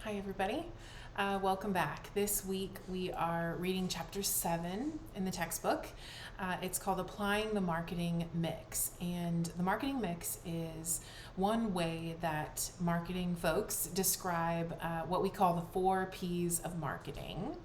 Hi everybody, welcome back. This week we are reading chapter 7 in the textbook. It's called Applying the Marketing Mix, and the marketing mix is one way that marketing folks describe what we call the 4 P's of marketing.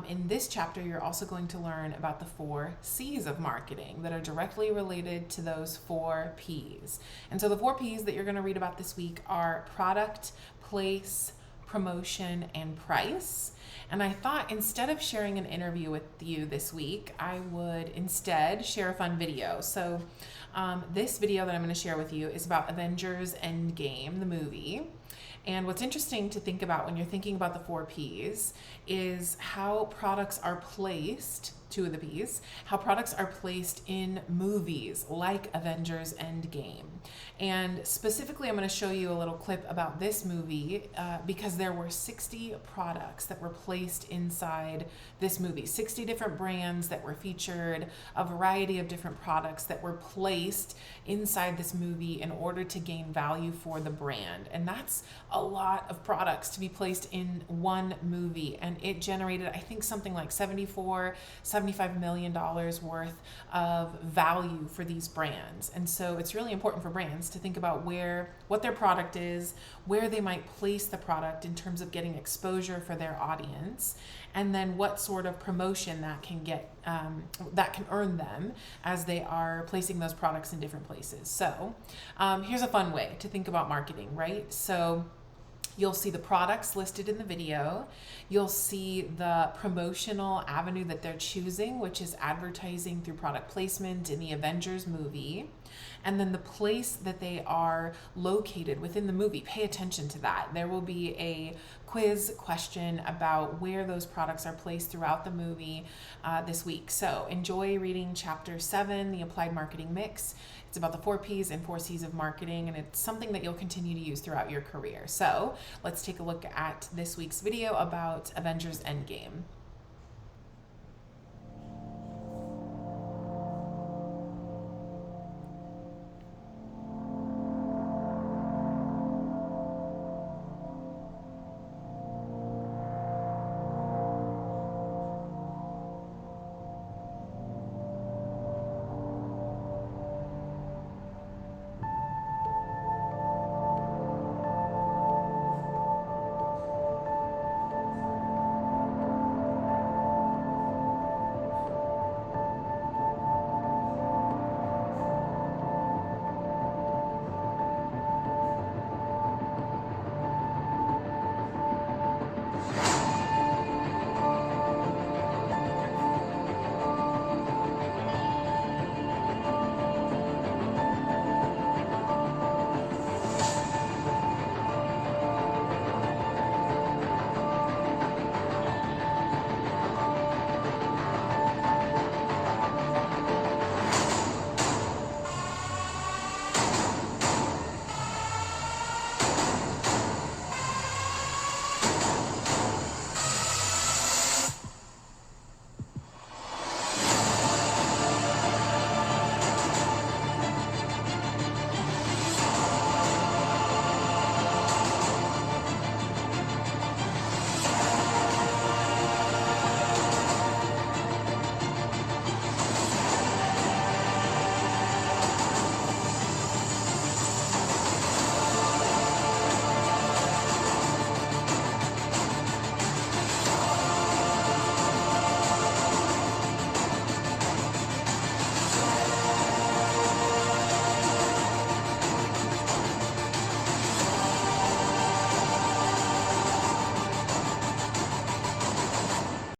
In this chapter, you're also going to learn about the 4 C's of marketing that are directly related to those 4 P's. And so the 4 P's that you're going to read about this week are product, place, promotion, and price. And I thought instead of sharing an interview with you this week, I would instead share a fun video. So this video that I'm going to share with you is about Avengers Endgame, the movie. And what's interesting to think about when you're thinking about the 4 P's is how products are placed, 2 of the P's, how products are placed in movies like Avengers Endgame. And specifically, I'm going to show you a little clip about this movie because there were 60 products that were placed inside this movie, 60 different brands that were featured, a variety of different products that were placed inside this movie in order to gain value for the brand. And that's a lot of products to be placed in one movie, and it generated, I think, something like $75 million worth of value for these brands. And so it's really important for brands to think about what their product is, where they might place the product in terms of getting exposure for their audience, and then what sort of promotion that can get, that can earn them as they are placing those products in different places. So here's a fun way to think about marketing, right? So you'll see the products listed in the video. You'll see the promotional avenue that they're choosing, which is advertising through product placement in the Avengers movie. And then the place that they are located within the movie. Pay attention to that. There will be a quiz question about where those products are placed throughout the movie this week. So enjoy reading chapter 7, the Applied Marketing Mix. It's about the 4 P's and 4 C's of marketing, and it's something that you'll continue to use throughout your career. So let's take a look at this week's video about Avengers Endgame.